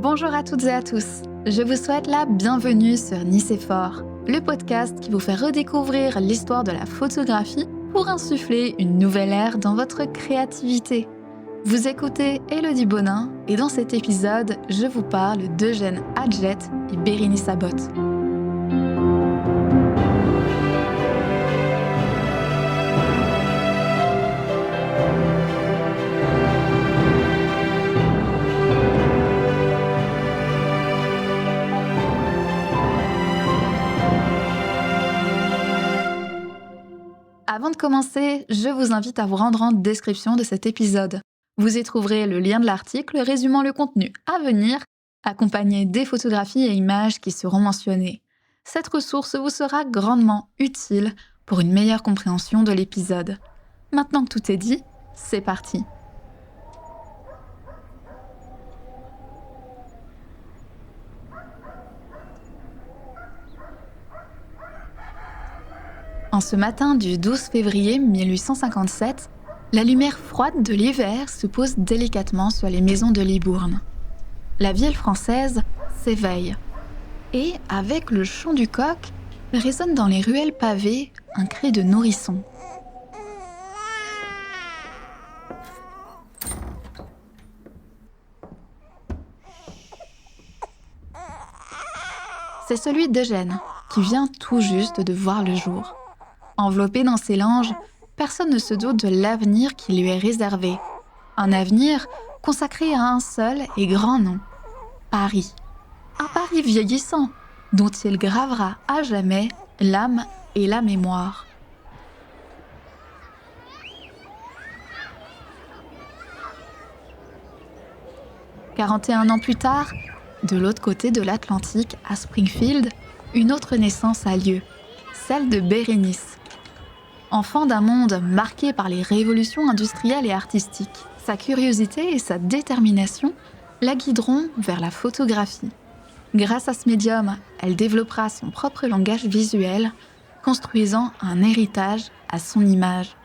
Bonjour à toutes et à tous, je vous souhaite la bienvenue sur Nicéphore, le podcast qui vous fait redécouvrir l'histoire de la photographie pour insuffler une nouvelle ère dans votre créativité. Vous écoutez Élodie Bonin et dans cet épisode, je vous parle d'Eugène Adjet et Bérénice Abbott. Avant de commencer, je vous invite à vous rendre en description de cet épisode. Vous y trouverez le lien de l'article résumant le contenu à venir, accompagné des photographies et images qui seront mentionnées. Cette ressource vous sera grandement utile pour une meilleure compréhension de l'épisode. Maintenant que tout est dit, c'est parti. En ce matin du 12 février 1857, la lumière froide de l'hiver se pose délicatement sur les maisons de Libourne. La ville française s'éveille. Et, avec le chant du coq, résonne dans les ruelles pavées un cri de nourrisson. C'est celui d'Eugène, qui vient tout juste de voir le jour. Enveloppé dans ses langes, personne ne se doute de l'avenir qui lui est réservé. Un avenir consacré à un seul et grand nom, Paris. Un Paris vieillissant, dont il gravera à jamais l'âme et la mémoire. « 41 ans plus tard, de l'autre côté de l'Atlantique, à Springfield, une autre naissance a lieu, celle de Bérénice. Enfant d'un monde marqué par les révolutions industrielles et artistiques, sa curiosité et sa détermination la guideront vers la photographie. Grâce à ce médium, elle développera son propre langage visuel, construisant un héritage à son image.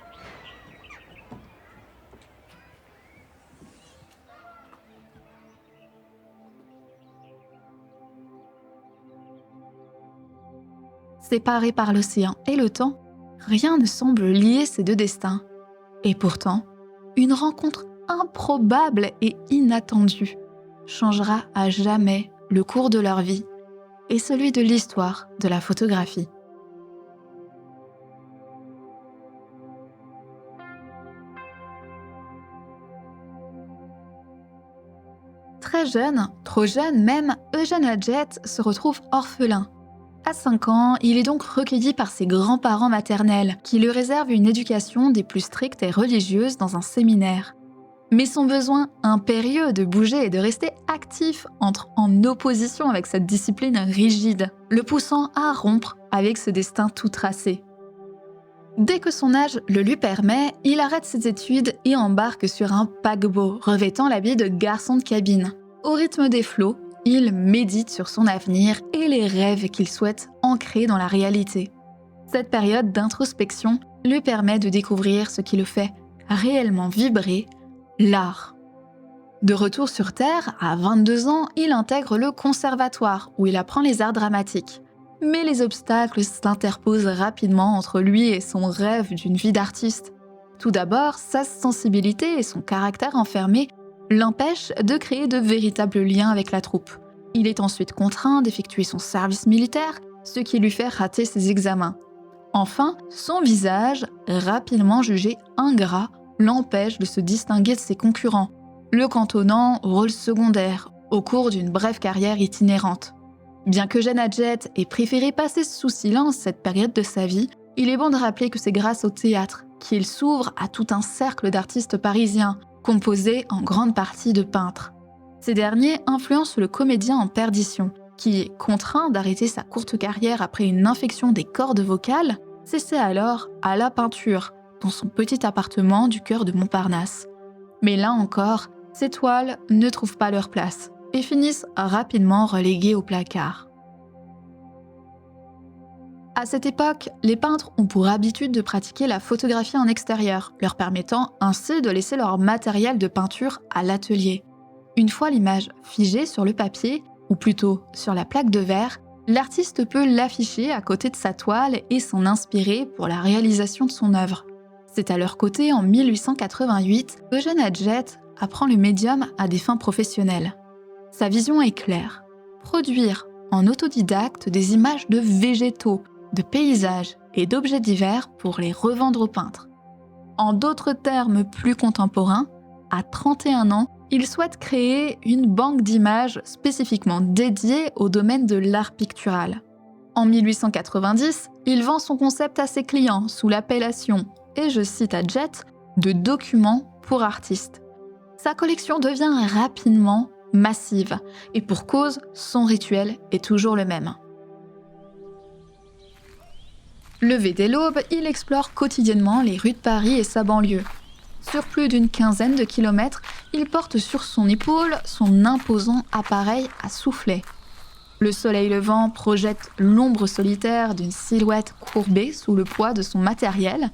Séparés par l'océan et le temps, rien ne semble lier ces deux destins. Et pourtant, une rencontre improbable et inattendue changera à jamais le cours de leur vie et celui de l'histoire de la photographie. Très jeune, trop jeune même, Eugène Adjet se retrouve orphelin. À 5 ans, il est donc recueilli par ses grands-parents maternels, qui lui réservent une éducation des plus strictes et religieuses dans un séminaire. Mais son besoin impérieux de bouger et de rester actif entre en opposition avec cette discipline rigide, le poussant à rompre avec ce destin tout tracé. Dès que son âge le lui permet, il arrête ses études et embarque sur un paquebot revêtant l'habit de garçon de cabine. Au rythme des flots, il médite sur son avenir et les rêves qu'il souhaite ancrer dans la réalité. Cette période d'introspection lui permet de découvrir ce qui le fait réellement vibrer, l'art. De retour sur Terre, à 22 ans, il intègre le conservatoire où il apprend les arts dramatiques. Mais les obstacles s'interposent rapidement entre lui et son rêve d'une vie d'artiste. Tout d'abord, sa sensibilité et son caractère enfermé l'empêche de créer de véritables liens avec la troupe. Il est ensuite contraint d'effectuer son service militaire, ce qui lui fait rater ses examens. Enfin, son visage, rapidement jugé ingrat, l'empêche de se distinguer de ses concurrents, le cantonnant au rôle secondaire au cours d'une brève carrière itinérante. Bien qu'Eugène Adjet ait préféré passer sous silence cette période de sa vie, il est bon de rappeler que c'est grâce au théâtre qu'il s'ouvre à tout un cercle d'artistes parisiens, composé en grande partie de peintres. Ces derniers influencent le comédien en perdition, qui, contraint d'arrêter sa courte carrière après une infection des cordes vocales, s'essaie alors à la peinture, dans son petit appartement du cœur de Montparnasse. Mais là encore, ces toiles ne trouvent pas leur place et finissent rapidement reléguées au placard. À cette époque, les peintres ont pour habitude de pratiquer la photographie en extérieur, leur permettant ainsi de laisser leur matériel de peinture à l'atelier. Une fois l'image figée sur le papier, ou plutôt sur la plaque de verre, l'artiste peut l'afficher à côté de sa toile et s'en inspirer pour la réalisation de son œuvre. C'est à leur côté, en 1888, Eugène Adjet apprend le médium à des fins professionnelles. Sa vision est claire. Produire en autodidacte des images de végétaux, de paysages et d'objets divers pour les revendre aux peintres. En d'autres termes plus contemporains, à 31 ans, il souhaite créer une banque d'images spécifiquement dédiée au domaine de l'art pictural. En 1890, il vend son concept à ses clients sous l'appellation, et je cite Adjet, de documents pour artistes. Sa collection devient rapidement massive, et pour cause, son rituel est toujours le même. Levé dès l'aube, il explore quotidiennement les rues de Paris et sa banlieue. Sur plus d'une quinzaine de kilomètres, il porte sur son épaule son imposant appareil à soufflet. Le soleil levant projette l'ombre solitaire d'une silhouette courbée sous le poids de son matériel.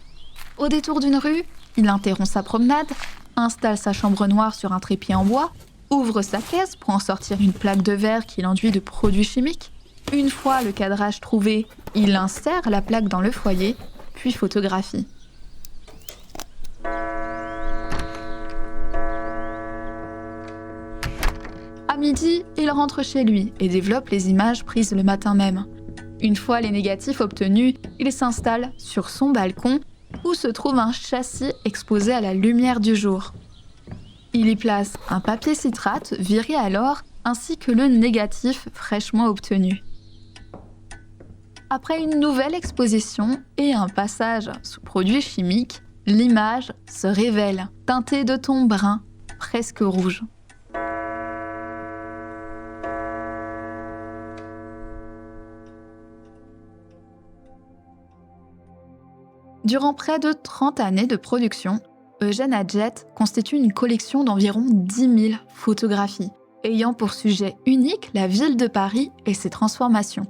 Au détour d'une rue, il interrompt sa promenade, installe sa chambre noire sur un trépied en bois, ouvre sa caisse pour en sortir une plaque de verre qu'il enduit de produits chimiques. Une fois le cadrage trouvé, il insère la plaque dans le foyer, puis photographie. À midi, il rentre chez lui et développe les images prises le matin même. Une fois les négatifs obtenus, il s'installe sur son balcon où se trouve un châssis exposé à la lumière du jour. Il y place un papier citrate viré à l'or ainsi que le négatif fraîchement obtenu. Après une nouvelle exposition et un passage sous produits chimiques, l'image se révèle, teintée de ton brun, presque rouge. Durant près de 30 années de production, Eugène Adjet constitue une collection d'environ 10 000 photographies, ayant pour sujet unique la ville de Paris et ses transformations.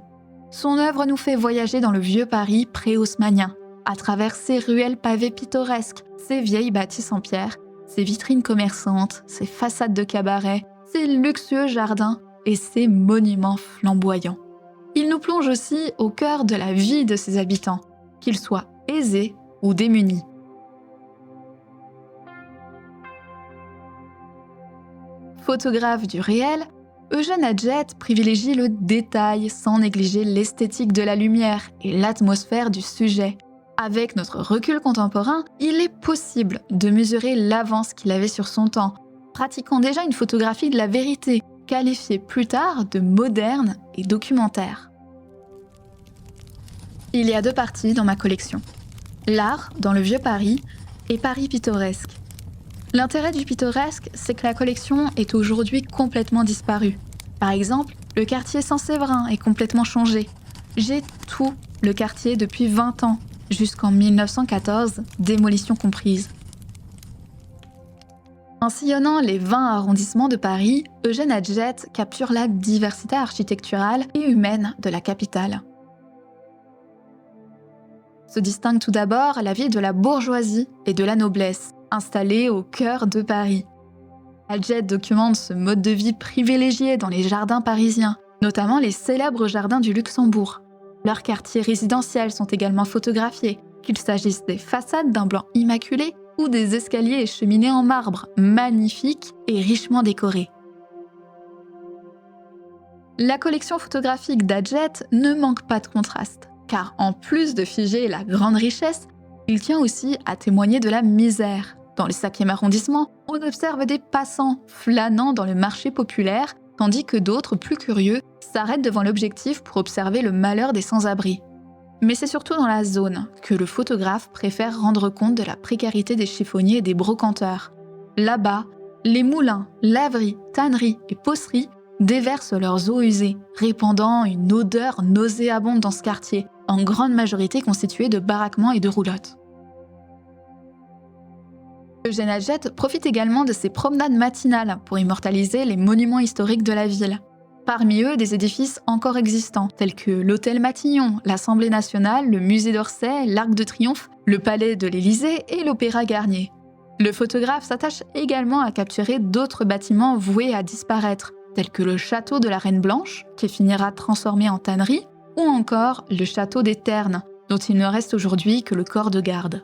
Son œuvre nous fait voyager dans le vieux Paris pré-haussmannien, à travers ses ruelles pavées pittoresques, ses vieilles bâtisses en pierre, ses vitrines commerçantes, ses façades de cabarets, ses luxueux jardins et ses monuments flamboyants. Il nous plonge aussi au cœur de la vie de ses habitants, qu'ils soient aisés ou démunis. Photographe du réel, Eugène Adjet privilégie le détail sans négliger l'esthétique de la lumière et l'atmosphère du sujet. Avec notre recul contemporain, il est possible de mesurer l'avance qu'il avait sur son temps, pratiquant déjà une photographie de la vérité, qualifiée plus tard de moderne et documentaire. Il y a 2 parties dans ma collection. L'art dans le vieux Paris et Paris pittoresque. L'intérêt du pittoresque, c'est que la collection est aujourd'hui complètement disparue. Par exemple, le quartier Saint-Séverin est complètement changé. J'ai tout le quartier depuis 20 ans, jusqu'en 1914, démolition comprise. En sillonnant les 20 arrondissements de Paris, Eugène Adjet capture la diversité architecturale et humaine de la capitale. Se distingue tout d'abord la vie de la bourgeoisie et de la noblesse, installée au cœur de Paris. Adjet documente ce mode de vie privilégié dans les jardins parisiens, notamment les célèbres jardins du Luxembourg. Leurs quartiers résidentiels sont également photographiés, qu'il s'agisse des façades d'un blanc immaculé ou des escaliers et cheminées en marbre, magnifiques et richement décorés. La collection photographique d'Adjet ne manque pas de contraste, car en plus de figer la grande richesse, il tient aussi à témoigner de la misère. Dans le 5e arrondissement, on observe des passants flânant dans le marché populaire, tandis que d'autres, plus curieux, s'arrêtent devant l'objectif pour observer le malheur des sans-abri. Mais c'est surtout dans la zone que le photographe préfère rendre compte de la précarité des chiffonniers et des brocanteurs. Là-bas, les moulins, laveries, tanneries et poceries déversent leurs eaux usées, répandant une odeur nauséabonde dans ce quartier, en grande majorité constitué de baraquements et de roulottes. Eugène Adjet profite également de ses promenades matinales pour immortaliser les monuments historiques de la ville. Parmi eux, des édifices encore existants, tels que l'Hôtel Matignon, l'Assemblée nationale, le Musée d'Orsay, l'Arc de Triomphe, le Palais de l'Élysée et l'Opéra Garnier. Le photographe s'attache également à capturer d'autres bâtiments voués à disparaître, tels que le château de la Reine Blanche, qui finira transformé en tannerie, ou encore le château des Ternes, dont il ne reste aujourd'hui que le corps de garde.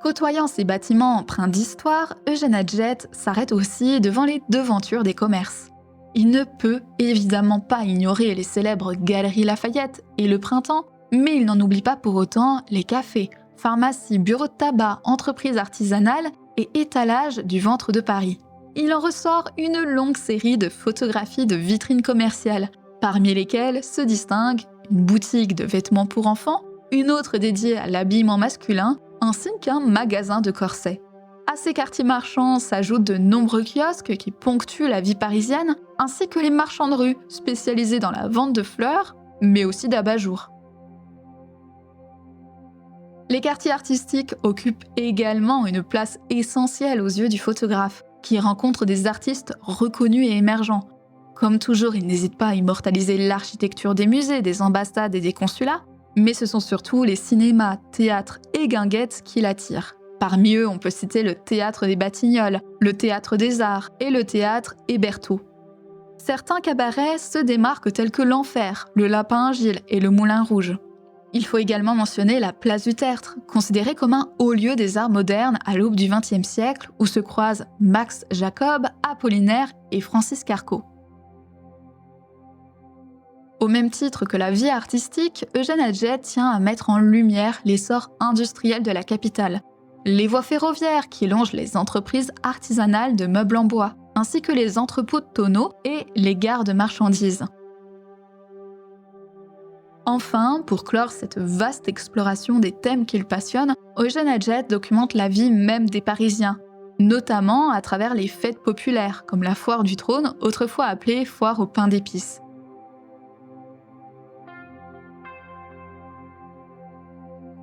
Côtoyant ces bâtiments empreints d'histoire, Eugène Adjet s'arrête aussi devant les devantures des commerces. Il ne peut évidemment pas ignorer les célèbres Galeries Lafayette et le Printemps, mais il n'en oublie pas pour autant les cafés, pharmacies, bureaux de tabac, entreprises artisanales et étalages du ventre de Paris. Il en ressort une longue série de photographies de vitrines commerciales, parmi lesquelles se distinguent une boutique de vêtements pour enfants, une autre dédiée à l'habillement masculin, ainsi qu'un magasin de corsets. À ces quartiers marchands s'ajoutent de nombreux kiosques qui ponctuent la vie parisienne, ainsi que les marchands de rue spécialisés dans la vente de fleurs, mais aussi d'abat-jour. Les quartiers artistiques occupent également une place essentielle aux yeux du photographe, qui rencontre des artistes reconnus et émergents. Comme toujours, il n'hésite pas à immortaliser l'architecture des musées, des ambassades et des consulats, mais ce sont surtout les cinémas, théâtres et guinguettes qui l'attirent. Parmi eux, on peut citer le Théâtre des Batignolles, le Théâtre des Arts et le Théâtre Hébertot. Certains cabarets se démarquent tels que l'Enfer, le Lapin Agile et le Moulin Rouge. Il faut également mentionner la place du Tertre, considérée comme un haut lieu des arts modernes à l'aube du XXe siècle, où se croisent Max Jacob, Apollinaire et Francis Carco. Au même titre que la vie artistique, Eugène Adjet tient à mettre en lumière l'essor industriel de la capitale, les voies ferroviaires qui longent les entreprises artisanales de meubles en bois, ainsi que les entrepôts de tonneaux et les gares de marchandises. Enfin, pour clore cette vaste exploration des thèmes qu'il passionne, Eugène Adjet documente la vie même des Parisiens, notamment à travers les fêtes populaires, comme la foire du trône, autrefois appelée foire au pain d'épices.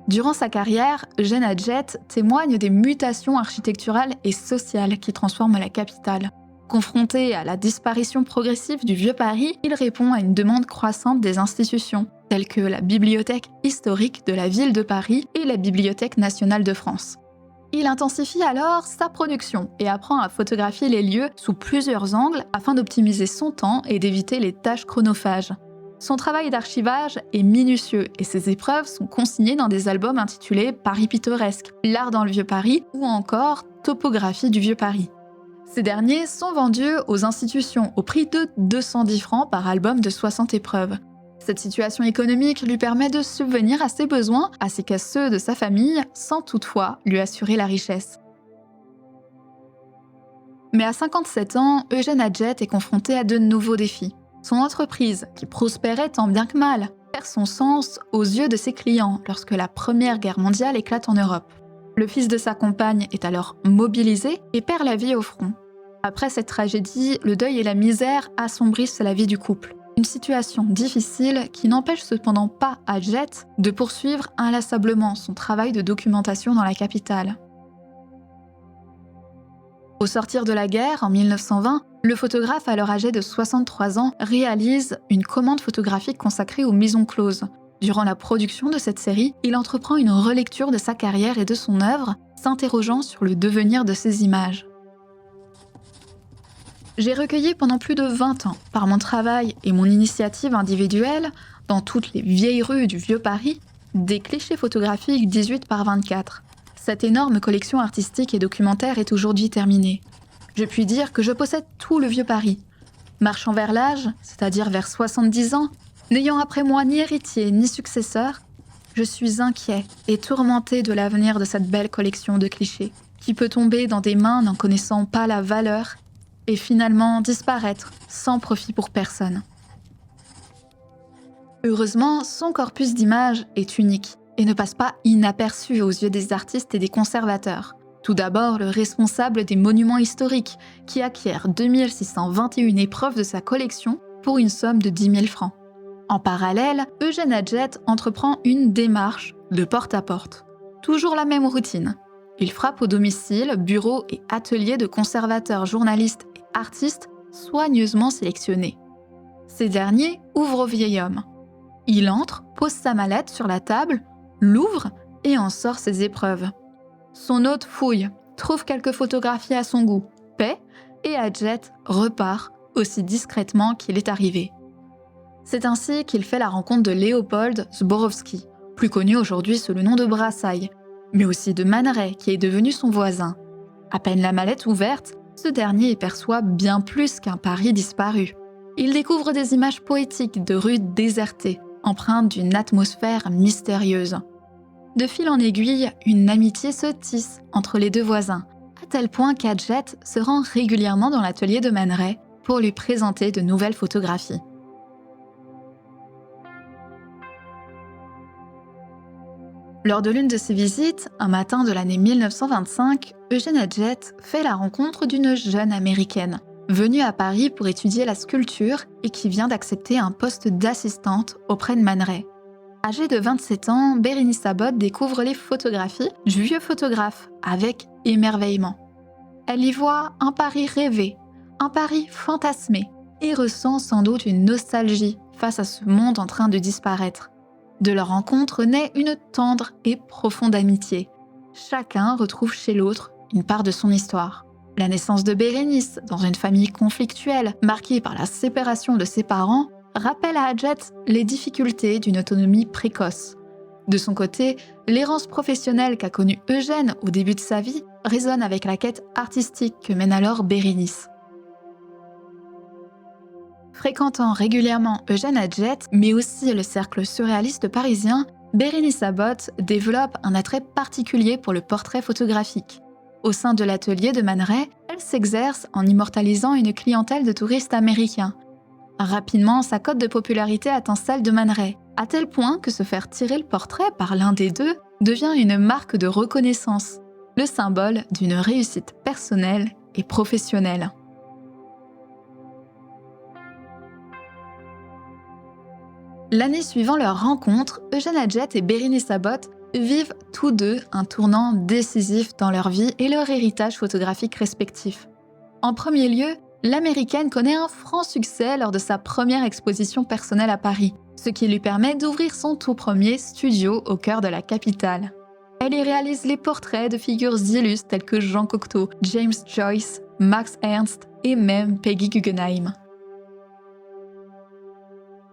Durant sa carrière, Eugène Adjet témoigne des mutations architecturales et sociales qui transforment la capitale. Confronté à la disparition progressive du Vieux Paris, il répond à une demande croissante des institutions, telles que la Bibliothèque historique de la ville de Paris et la Bibliothèque nationale de France. Il intensifie alors sa production et apprend à photographier les lieux sous plusieurs angles afin d'optimiser son temps et d'éviter les tâches chronophages. Son travail d'archivage est minutieux et ses épreuves sont consignées dans des albums intitulés Paris pittoresque, L'art dans le Vieux Paris ou encore Topographie du Vieux Paris. Ces derniers sont vendus aux institutions au prix de 210 francs par album de 60 épreuves. Cette situation économique lui permet de subvenir à ses besoins ainsi qu'à ceux de sa famille sans toutefois lui assurer la richesse. Mais à 57 ans, Eugène Adjet est confronté à de nouveaux défis. Son entreprise, qui prospérait tant bien que mal, perd son sens aux yeux de ses clients lorsque la Première Guerre mondiale éclate en Europe. Le fils de sa compagne est alors mobilisé et perd la vie au front. Après cette tragédie, le deuil et la misère assombrissent la vie du couple. Une situation difficile qui n'empêche cependant pas Adjet de poursuivre inlassablement son travail de documentation dans la capitale. Au sortir de la guerre, en 1920, le photographe, alors âgé de 63 ans, réalise une commande photographique consacrée aux maisons closes. Durant la production de cette série, il entreprend une relecture de sa carrière et de son œuvre, s'interrogeant sur le devenir de ces images. J'ai recueilli pendant plus de 20 ans, par mon travail et mon initiative individuelle, dans toutes les vieilles rues du Vieux Paris, des clichés photographiques 18 par 24. Cette énorme collection artistique et documentaire est aujourd'hui terminée. Je puis dire que je possède tout le Vieux Paris. Marchant vers l'âge, c'est-à-dire vers 70 ans, n'ayant après moi ni héritier ni successeur, je suis inquiet et tourmenté de l'avenir de cette belle collection de clichés, qui peut tomber dans des mains n'en connaissant pas la valeur et finalement disparaître sans profit pour personne. Heureusement, son corpus d'images est unique et ne passe pas inaperçu aux yeux des artistes et des conservateurs. Tout d'abord, le responsable des monuments historiques, qui acquiert 2621 épreuves de sa collection pour une somme de 10 000 francs. En parallèle, Eugène Adjet entreprend une démarche de porte-à-porte. Toujours la même routine. Il frappe au domicile, bureaux et ateliers de conservateurs, journalistes et artistes soigneusement sélectionnés. Ces derniers ouvrent au vieil homme. Il entre, pose sa mallette sur la table, l'ouvre et en sort ses épreuves. Son hôte fouille, trouve quelques photographies à son goût, paie, et Adjet repart aussi discrètement qu'il est arrivé. C'est ainsi qu'il fait la rencontre de Léopold Zborowski, plus connu aujourd'hui sous le nom de Brassailles, mais aussi de Man Ray, qui est devenu son voisin. À peine la mallette ouverte, ce dernier y perçoit bien plus qu'un Paris disparu. Il découvre des images poétiques de rues désertées, empreintes d'une atmosphère mystérieuse. De fil en aiguille, une amitié se tisse entre les deux voisins, à tel point qu'Adjet se rend régulièrement dans l'atelier de Man Ray pour lui présenter de nouvelles photographies. Lors de l'une de ses visites, un matin de l'année 1925, Eugène Adjet fait la rencontre d'une jeune américaine, venue à Paris pour étudier la sculpture et qui vient d'accepter un poste d'assistante auprès de Man Ray. Âgée de 27 ans, Bérénice Abbott découvre les photographies du vieux photographe avec émerveillement. Elle y voit un Paris rêvé, un Paris fantasmé et ressent sans doute une nostalgie face à ce monde en train de disparaître. De leur rencontre naît une tendre et profonde amitié. Chacun retrouve chez l'autre une part de son histoire. La naissance de Bérénice, dans une famille conflictuelle, marquée par la séparation de ses parents, rappelle à Adjet les difficultés d'une autonomie précoce. De son côté, l'errance professionnelle qu'a connue Eugène au début de sa vie résonne avec la quête artistique que mène alors Bérénice. Fréquentant régulièrement Eugène Adjet, mais aussi le cercle surréaliste parisien, Bérénice Abbott développe un attrait particulier pour le portrait photographique. Au sein de l'atelier de Man Ray, elle s'exerce en immortalisant une clientèle de touristes américains. Rapidement, sa cote de popularité atteint celle de Man Ray, à tel point que se faire tirer le portrait par l'un des deux devient une marque de reconnaissance, le symbole d'une réussite personnelle et professionnelle. L'année suivant leur rencontre, Eugène Adjet et Bérénice Abbott vivent tous deux un tournant décisif dans leur vie et leur héritage photographique respectif. En premier lieu, l'Américaine connaît un franc succès lors de sa première exposition personnelle à Paris, ce qui lui permet d'ouvrir son tout premier studio au cœur de la capitale. Elle y réalise les portraits de figures illustres telles que Jean Cocteau, James Joyce, Max Ernst et même Peggy Guggenheim.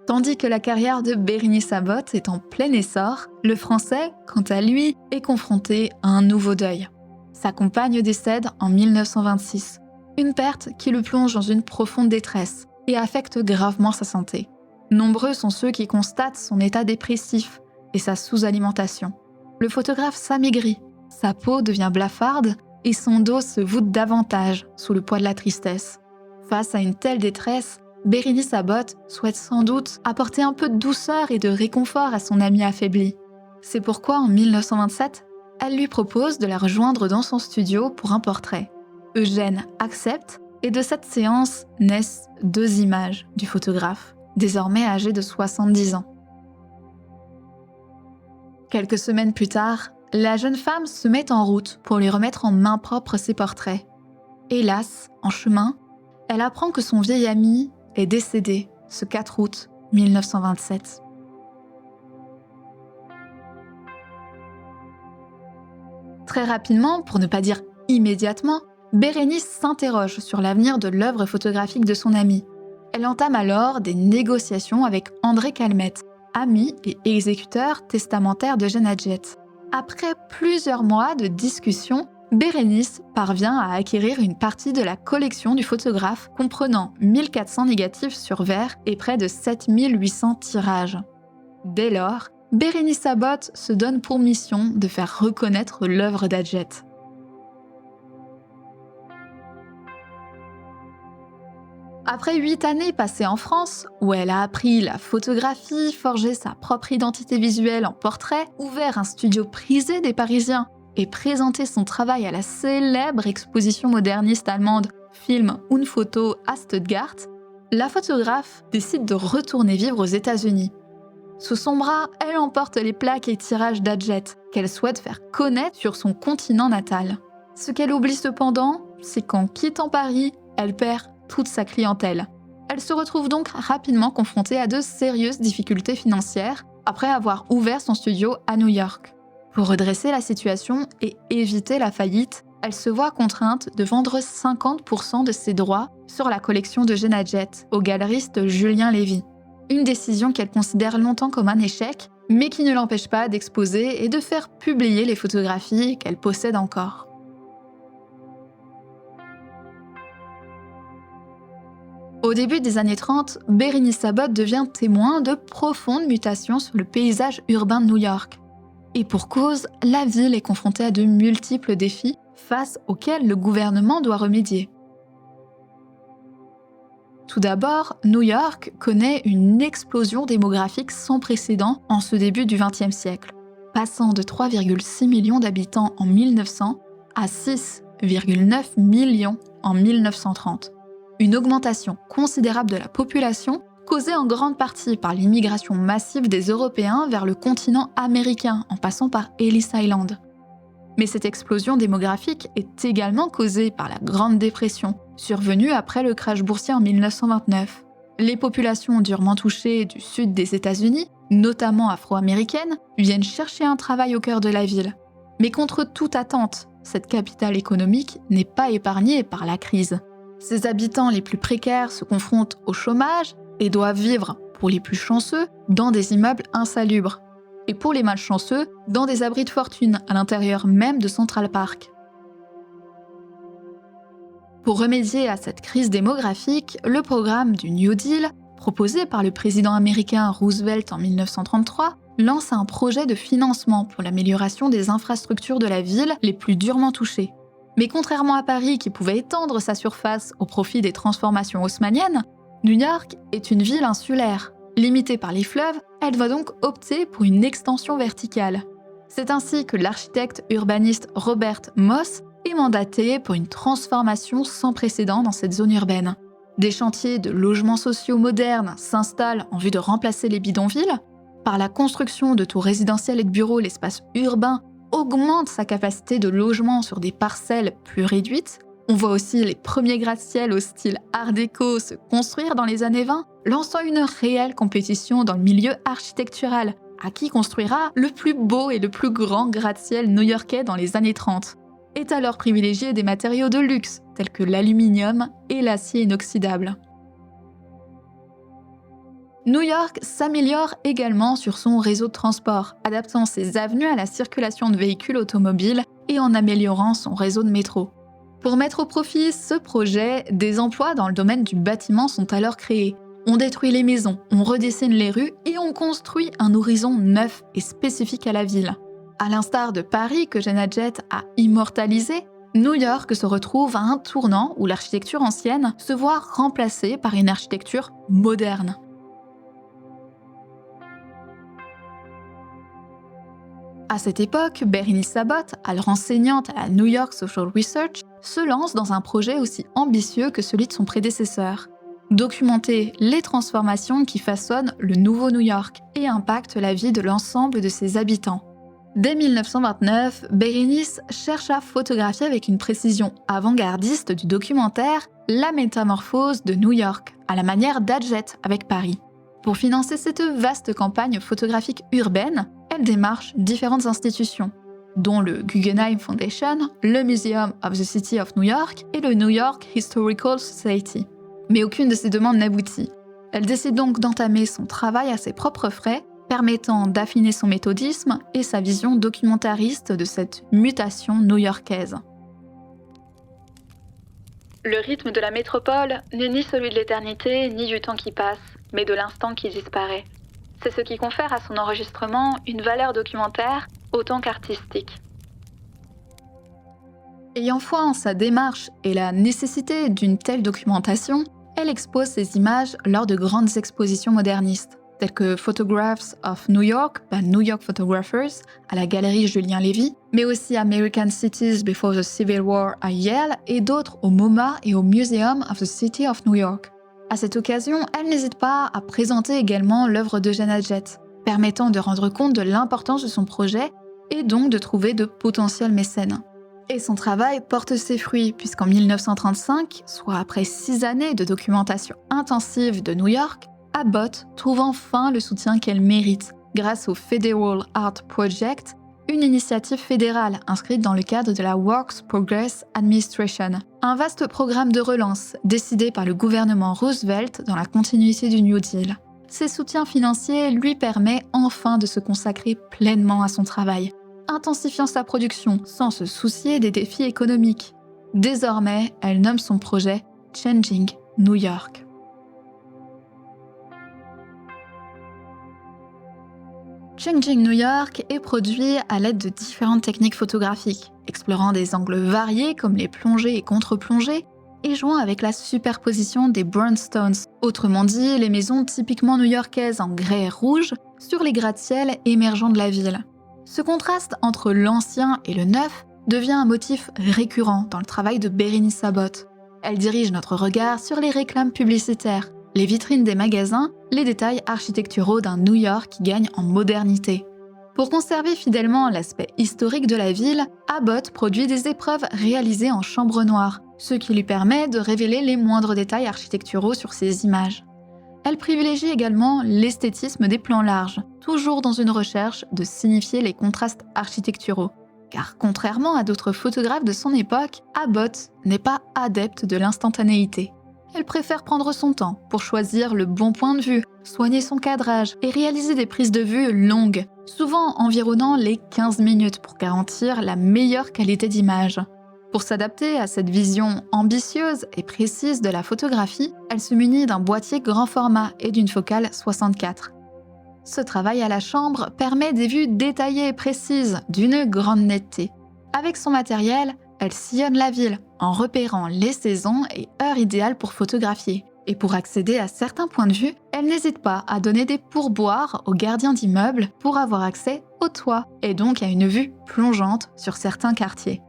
Tandis que la carrière de Bérénice Abbott est en plein essor, le Français, quant à lui, est confronté à un nouveau deuil. Sa compagne décède en 1926, une perte qui le plonge dans une profonde détresse et affecte gravement sa santé. Nombreux sont ceux qui constatent son état dépressif et sa sous-alimentation. Le photographe s'amaigrit, sa peau devient blafarde et son dos se voûte davantage sous le poids de la tristesse. Face à une telle détresse, Bérénice Abbott souhaite sans doute apporter un peu de douceur et de réconfort à son amie affaiblie. C'est pourquoi en 1927, elle lui propose de la rejoindre dans son studio pour un portrait. Eugène accepte et de cette séance naissent 2 images du photographe, désormais âgé de 70 ans. Quelques semaines plus tard, la jeune femme se met en route pour lui remettre en main propre ses portraits. Hélas, en chemin, elle apprend que son vieil ami est décédé ce 4 août 1927. Très rapidement, pour ne pas dire immédiatement, Bérénice s'interroge sur l'avenir de l'œuvre photographique de son amie. Elle entame alors des négociations avec André Calmette, ami et exécuteur testamentaire d'Eugène Adjet. Après plusieurs mois de discussions, Bérénice parvient à acquérir une partie de la collection du photographe comprenant 1400 négatifs sur verre et près de 7800 tirages. Dès lors, Bérénice Abbott se donne pour mission de faire reconnaître l'œuvre d'Adjet. Après 8 années passées en France, où elle a appris la photographie, forgé sa propre identité visuelle en portrait, ouvert un studio prisé des Parisiens et présenté son travail à la célèbre exposition moderniste allemande Film und Foto à Stuttgart, la photographe décide de retourner vivre aux États-Unis. Sous son bras, elle emporte les plaques et tirages d'Adjet qu'elle souhaite faire connaître sur son continent natal. Ce qu'elle oublie cependant, c'est qu'en quittant Paris, elle perd toute sa clientèle. Elle se retrouve donc rapidement confrontée à de sérieuses difficultés financières après avoir ouvert son studio à New York. Pour redresser la situation et éviter la faillite, elle se voit contrainte de vendre 50% de ses droits sur la collection d'Eugène Jet au galeriste Julien Lévy. Une décision qu'elle considère longtemps comme un échec, mais qui ne l'empêche pas d'exposer et de faire publier les photographies qu'elle possède encore. Au début des années 30, Bérénice Sabot devient témoin de profondes mutations sur le paysage urbain de New York. Et pour cause, la ville est confrontée à de multiples défis face auxquels le gouvernement doit remédier. Tout d'abord, New York connaît une explosion démographique sans précédent en ce début du XXe siècle, passant de 3,6 millions d'habitants en 1900 à 6,9 millions en 1930. Une augmentation considérable de la population causée en grande partie par l'immigration massive des Européens vers le continent américain en passant par Ellis Island. Mais cette explosion démographique est également causée par la Grande Dépression, survenue après le crash boursier en 1929. Les populations durement touchées du sud des États-Unis, notamment afro-américaines, viennent chercher un travail au cœur de la ville. Mais contre toute attente, cette capitale économique n'est pas épargnée par la crise. Ses habitants les plus précaires se confrontent au chômage et doivent vivre, pour les plus chanceux, dans des immeubles insalubres. Et pour les malchanceux, dans des abris de fortune à l'intérieur même de Central Park. Pour remédier à cette crise démographique, le programme du New Deal, proposé par le président américain Roosevelt en 1933, lance un projet de financement pour l'amélioration des infrastructures de la ville les plus durement touchées. Mais contrairement à Paris qui pouvait étendre sa surface au profit des transformations haussmanniennes, New York est une ville insulaire. Limitée par les fleuves, elle doit donc opter pour une extension verticale. C'est ainsi que l'architecte urbaniste Robert Moss est mandaté pour une transformation sans précédent dans cette zone urbaine. Des chantiers de logements sociaux modernes s'installent en vue de remplacer les bidonvilles. Par la construction de tours résidentielles et de bureaux, l'espace urbain augmente sa capacité de logement sur des parcelles plus réduites. On voit aussi les premiers gratte-ciel au style art déco se construire dans les années 20, lançant une réelle compétition dans le milieu architectural, à qui construira le plus beau et le plus grand gratte-ciel new-yorkais dans les années 30. Est alors privilégié des matériaux de luxe, tels que l'aluminium et l'acier inoxydable. New York s'améliore également sur son réseau de transport, adaptant ses avenues à la circulation de véhicules automobiles et en améliorant son réseau de métro. Pour mettre au profit ce projet, des emplois dans le domaine du bâtiment sont alors créés. On détruit les maisons, on redessine les rues et on construit un horizon neuf et spécifique à la ville. À l'instar de Paris que Eugène Jet a immortalisé, New York se retrouve à un tournant où l'architecture ancienne se voit remplacée par une architecture moderne. À cette époque, Bérénice Sabot, alors enseignante à la New York Social Research, se lance dans un projet aussi ambitieux que celui de son prédécesseur. Documenter les transformations qui façonnent le nouveau New York et impactent la vie de l'ensemble de ses habitants. Dès 1929, Bérénice cherche à photographier avec une précision avant-gardiste du documentaire la métamorphose de New York, à la manière d'Adjet avec Paris. Pour financer cette vaste campagne photographique urbaine, elle démarche différentes institutions, dont le Guggenheim Foundation, le Museum of the City of New York et le New York Historical Society. Mais aucune de ces demandes n'aboutit. Elle décide donc d'entamer son travail à ses propres frais, permettant d'affiner son méthodisme et sa vision documentariste de cette mutation new-yorkaise. Le rythme de la métropole n'est ni celui de l'éternité, ni du temps qui passe, mais de l'instant qui disparaît. C'est ce qui confère à son enregistrement une valeur documentaire autant qu'artistique. Ayant foi en sa démarche et la nécessité d'une telle documentation, elle expose ses images lors de grandes expositions modernistes, telles que Photographs of New York by New York Photographers à la galerie Julien Lévy, mais aussi American Cities Before the Civil War à Yale et d'autres au MoMA et au Museum of the City of New York. À cette occasion, elle n'hésite pas à présenter également l'œuvre d'Eugène Jet, permettant de rendre compte de l'importance de son projet et donc de trouver de potentiels mécènes. Et son travail porte ses fruits puisqu'en 1935, soit après 6 années de documentation intensive de New York, Abbott trouve enfin le soutien qu'elle mérite grâce au Federal Art Project une initiative fédérale inscrite dans le cadre de la Works Progress Administration, un vaste programme de relance décidé par le gouvernement Roosevelt dans la continuité du New Deal. Ces soutiens financiers lui permettent enfin de se consacrer pleinement à son travail, intensifiant sa production sans se soucier des défis économiques. Désormais, elle nomme son projet Changing New York. Changing New York est produit à l'aide de différentes techniques photographiques, explorant des angles variés comme les plongées et contre-plongées, et jouant avec la superposition des brownstones, autrement dit les maisons typiquement new-yorkaises en grès et rouge, sur les gratte-ciel émergeants de la ville. Ce contraste entre l'ancien et le neuf devient un motif récurrent dans le travail de Bérénice Sabot. Elle dirige notre regard sur les réclames publicitaires, les vitrines des magasins, les détails architecturaux d'un New York qui gagne en modernité. Pour conserver fidèlement l'aspect historique de la ville, Abbott produit des épreuves réalisées en chambre noire, ce qui lui permet de révéler les moindres détails architecturaux sur ses images. Elle privilégie également l'esthétisme des plans larges, toujours dans une recherche de signifier les contrastes architecturaux. Car contrairement à d'autres photographes de son époque, Abbott n'est pas adepte de l'instantanéité. Elle préfère prendre son temps pour choisir le bon point de vue, soigner son cadrage et réaliser des prises de vue longues, souvent environnant les 15 minutes pour garantir la meilleure qualité d'image. Pour s'adapter à cette vision ambitieuse et précise de la photographie, elle se munit d'un boîtier grand format et d'une focale 64. Ce travail à la chambre permet des vues détaillées et précises, d'une grande netteté. Avec son matériel, elle sillonne la ville en repérant les saisons et heures idéales pour photographier. Et pour accéder à certains points de vue, elle n'hésite pas à donner des pourboires aux gardiens d'immeubles pour avoir accès au toit et donc à une vue plongeante sur certains quartiers.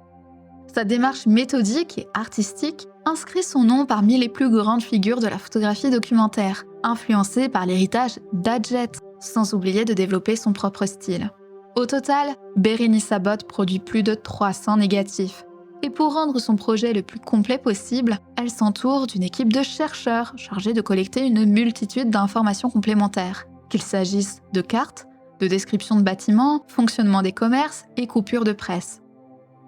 Sa démarche méthodique et artistique inscrit son nom parmi les plus grandes figures de la photographie documentaire, influencée par l'héritage d'Adjet, sans oublier de développer son propre style. Au total, Bérénice Sabot produit plus de 300 négatifs. Et pour rendre son projet le plus complet possible, elle s'entoure d'une équipe de chercheurs chargés de collecter une multitude d'informations complémentaires, qu'il s'agisse de cartes, de descriptions de bâtiments, fonctionnement des commerces et coupures de presse.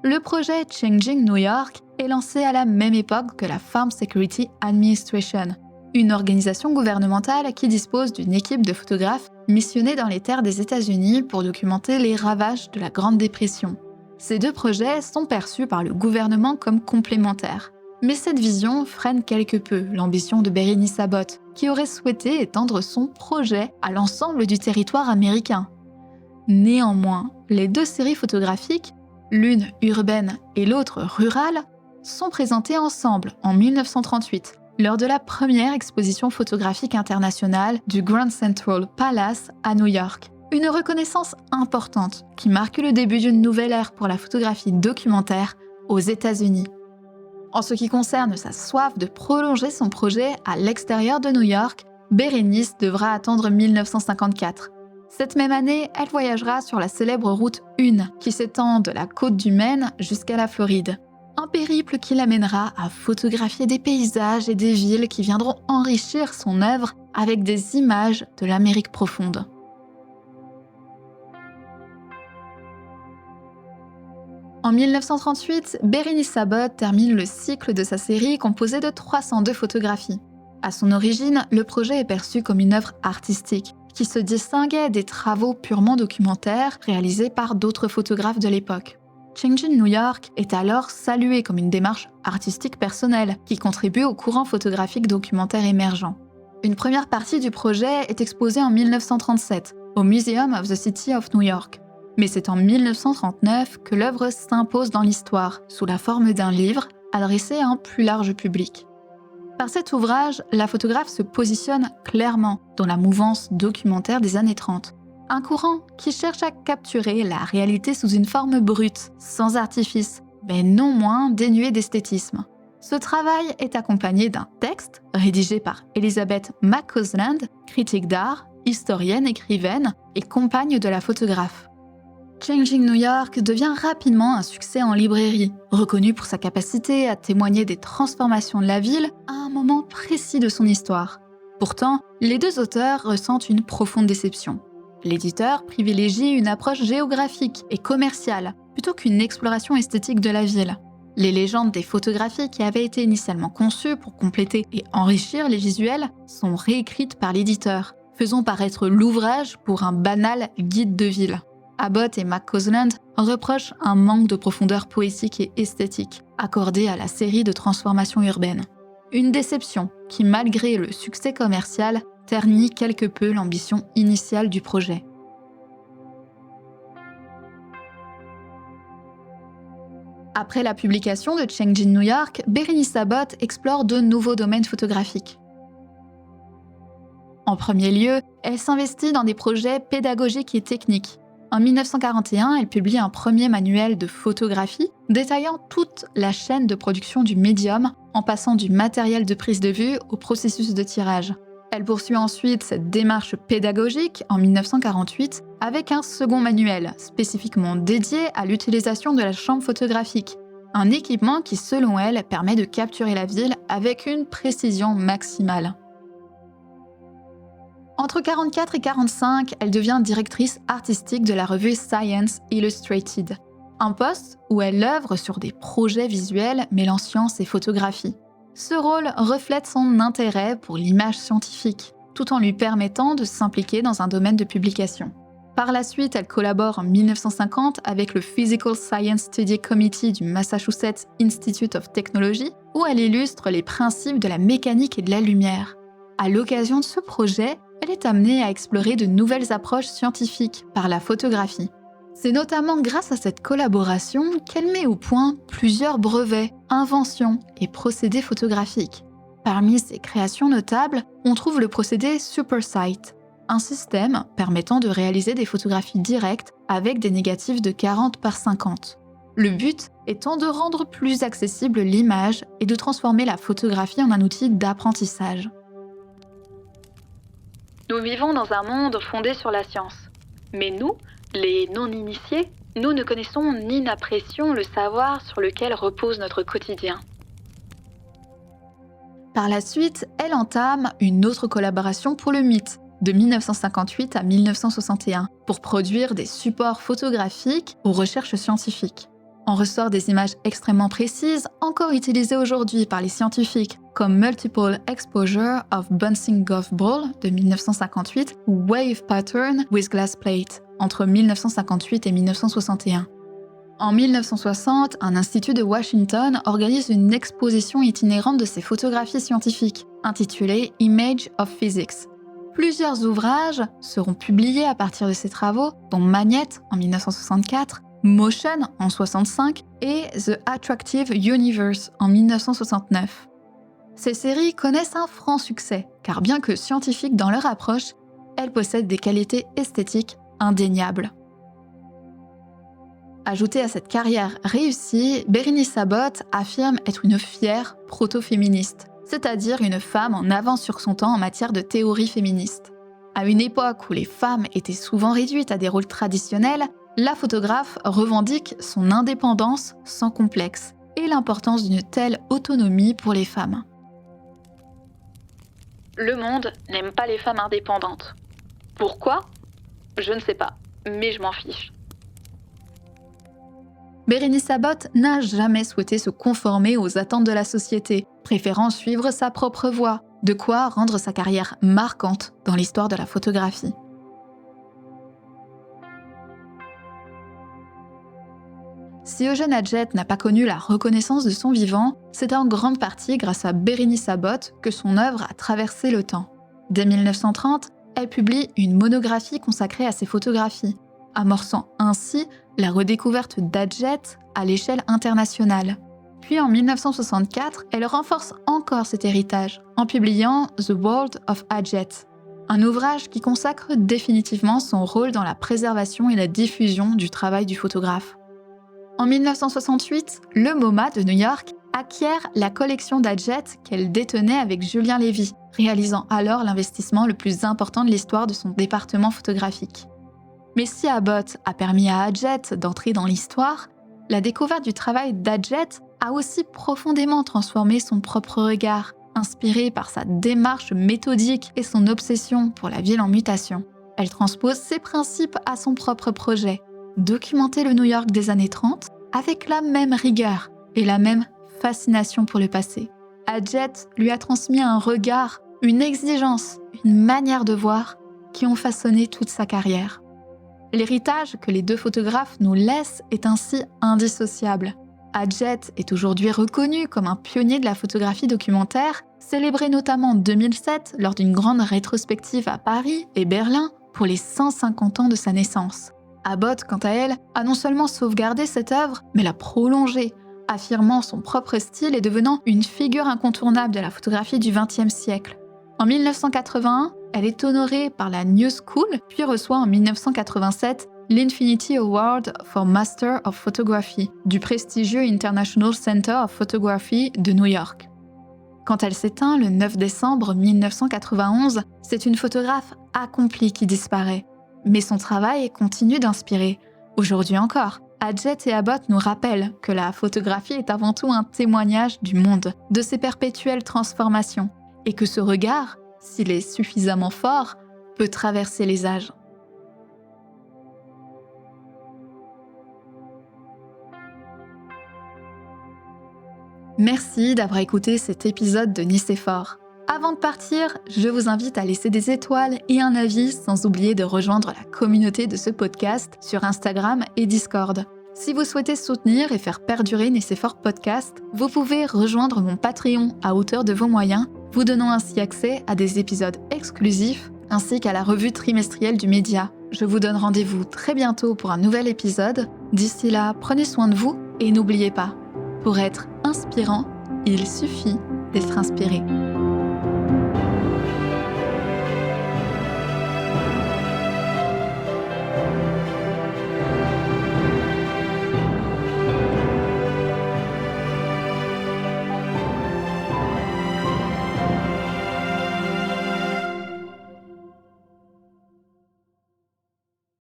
Le projet Changing New York est lancé à la même époque que la Farm Security Administration, une organisation gouvernementale qui dispose d'une équipe de photographes missionnés dans les terres des États-Unis pour documenter les ravages de la Grande Dépression. Ces deux projets sont perçus par le gouvernement comme complémentaires. Mais cette vision freine quelque peu l'ambition de Bérénice Sabot, qui aurait souhaité étendre son projet à l'ensemble du territoire américain. Néanmoins, les deux séries photographiques, l'une urbaine et l'autre rurale, sont présentées ensemble en 1938, lors de la première exposition photographique internationale du Grand Central Palace à New York. Une reconnaissance importante qui marque le début d'une nouvelle ère pour la photographie documentaire aux États-Unis. En ce qui concerne sa soif de prolonger son projet à l'extérieur de New York, Bérénice devra attendre 1954. Cette même année, elle voyagera sur la célèbre route 1 qui s'étend de la côte du Maine jusqu'à la Floride. Un périple qui l'amènera à photographier des paysages et des villes qui viendront enrichir son œuvre avec des images de l'Amérique profonde. En 1938, Bérénice Sabot termine le cycle de sa série composée de 302 photographies. À son origine, le projet est perçu comme une œuvre artistique qui se distinguait des travaux purement documentaires réalisés par d'autres photographes de l'époque. Changing New York est alors salué comme une démarche artistique personnelle qui contribue au courant photographique documentaire émergent. Une première partie du projet est exposée en 1937 au Museum of the City of New York. Mais c'est en 1939 que l'œuvre s'impose dans l'histoire, sous la forme d'un livre adressé à un plus large public. Par cet ouvrage, la photographe se positionne clairement dans la mouvance documentaire des années 30. Un courant qui cherche à capturer la réalité sous une forme brute, sans artifice, mais non moins dénuée d'esthétisme. Ce travail est accompagné d'un texte rédigé par Elizabeth McCausland, critique d'art, historienne, écrivaine et compagne de la photographe. Changing New York devient rapidement un succès en librairie, reconnu pour sa capacité à témoigner des transformations de la ville à un moment précis de son histoire. Pourtant, les deux auteurs ressentent une profonde déception. l'éditeur privilégie une approche géographique et commerciale plutôt qu'une exploration esthétique de la ville. Les légendes des photographies qui avaient été initialement conçues pour compléter et enrichir les visuels sont réécrites par l'éditeur, faisant paraître l'ouvrage pour un banal guide de ville. Abbott et McCausland reprochent un manque de profondeur poétique et esthétique accordé à la série de transformations urbaines. Une déception qui, malgré le succès commercial, ternit quelque peu l'ambition initiale du projet. Après la publication de Changing New York, Bérénice Abbott explore de nouveaux domaines photographiques. En premier lieu, elle s'investit dans des projets pédagogiques et techniques. En 1941, elle publie un premier manuel de photographie détaillant toute la chaîne de production du médium en passant du matériel de prise de vue au processus de tirage. Elle poursuit ensuite cette démarche pédagogique en 1948 avec un second manuel spécifiquement dédié à l'utilisation de la chambre photographique, un équipement qui, selon elle, permet de capturer la ville avec une précision maximale. Entre 1944 et 1945, elle devient directrice artistique de la revue Science Illustrated, un poste où elle œuvre sur des projets visuels mêlant science et photographie. Ce rôle reflète son intérêt pour l'image scientifique, tout en lui permettant de s'impliquer dans un domaine de publication. Par la suite, elle collabore en 1950 avec le Physical Science Study Committee du Massachusetts Institute of Technology, où elle illustre les principes de la mécanique et de la lumière. À l'occasion de ce projet, elle est amenée à explorer de nouvelles approches scientifiques par la photographie. C'est notamment grâce à cette collaboration qu'elle met au point plusieurs brevets, inventions et procédés photographiques. Parmi ses créations notables, on trouve le procédé SuperSight, un système permettant de réaliser des photographies directes avec des négatifs de 40 par 50. Le but étant de rendre plus accessible l'image et de transformer la photographie en un outil d'apprentissage. Nous vivons dans un monde fondé sur la science. Mais nous, les non-initiés, nous ne connaissons ni n'apprécions le savoir sur lequel repose notre quotidien. Par la suite, elle entame une autre collaboration pour le MIT, de 1958 à 1961, pour produire des supports photographiques aux recherches scientifiques. En ressort des images extrêmement précises, encore utilisées aujourd'hui par les scientifiques, comme Multiple Exposure of Bouncing Golf Ball de 1958 ou Wave Pattern with Glass Plate entre 1958 et 1961. En 1960, un institut de Washington organise une exposition itinérante de ces photographies scientifiques, intitulée Image of Physics. Plusieurs ouvrages seront publiés à partir de ces travaux, dont Magnet en 1964, Motion en 1965 et The Attractive Universe en 1969. Ces séries connaissent un franc succès, car bien que scientifiques dans leur approche, elles possèdent des qualités esthétiques indéniables. Ajoutée à cette carrière réussie, Bérénice Abbott affirme être une fière proto-féministe, c'est-à-dire une femme en avance sur son temps en matière de théorie féministe. À une époque où les femmes étaient souvent réduites à des rôles traditionnels, la photographe revendique son indépendance sans complexe et l'importance d'une telle autonomie pour les femmes. Le monde n'aime pas les femmes indépendantes. Pourquoi ? Je ne sais pas, mais je m'en fiche. Bérénice Abbott n'a jamais souhaité se conformer aux attentes de la société, préférant suivre sa propre voie, de quoi rendre sa carrière marquante dans l'histoire de la photographie. Si Eugène Adjet n'a pas connu la reconnaissance de son vivant, c'est en grande partie grâce à Bérénice Abbott que son œuvre a traversé le temps. Dès 1930, elle publie une monographie consacrée à ses photographies, amorçant ainsi la redécouverte d'Adjet à l'échelle internationale. Puis en 1964, elle renforce encore cet héritage en publiant The World of Adjet, un ouvrage qui consacre définitivement son rôle dans la préservation et la diffusion du travail du photographe. En 1968, le MoMA de New York acquiert la collection d'Adjet qu'elle détenait avec Julien Lévy, réalisant alors l'investissement le plus important de l'histoire de son département photographique. Mais si Abbott a permis à Adjet d'entrer dans l'histoire, la découverte du travail d'Adjet a aussi profondément transformé son propre regard, inspiré par sa démarche méthodique et son obsession pour la ville en mutation. Elle transpose ses principes à son propre projet, documenter le New York des années 30 avec la même rigueur et la même fascination pour le passé. Adjet lui a transmis un regard, une exigence, une manière de voir qui ont façonné toute sa carrière. L'héritage que les deux photographes nous laissent est ainsi indissociable. Adjet est aujourd'hui reconnu comme un pionnier de la photographie documentaire, célébré notamment en 2007 lors d'une grande rétrospective à Paris et Berlin pour les 150 ans de sa naissance. Abbott, quant à elle, a non seulement sauvegardé cette œuvre, mais l'a prolongée, affirmant son propre style et devenant une figure incontournable de la photographie du XXe siècle. En 1981, elle est honorée par la New School, puis reçoit en 1987 l'Infinity Award for Master of Photography du prestigieux International Center of Photography de New York. Quand elle s'éteint le 9 décembre 1991, c'est une photographe accomplie qui disparaît. Mais son travail continue d'inspirer. Aujourd'hui encore, Adjet et Abbott nous rappellent que la photographie est avant tout un témoignage du monde, de ses perpétuelles transformations, et que ce regard, s'il est suffisamment fort, peut traverser les âges. Merci d'avoir écouté cet épisode de Nicéphore. Avant de partir, je vous invite à laisser des étoiles et un avis, sans oublier de rejoindre la communauté de ce podcast sur Instagram et Discord. Si vous souhaitez soutenir et faire perdurer Nicéphore Podcast, vous pouvez rejoindre mon Patreon à hauteur de vos moyens, vous donnant ainsi accès à des épisodes exclusifs ainsi qu'à la revue trimestrielle du média. Je vous donne rendez-vous très bientôt pour un nouvel épisode. D'ici là, prenez soin de vous et n'oubliez pas, pour être inspirant, il suffit d'être inspiré.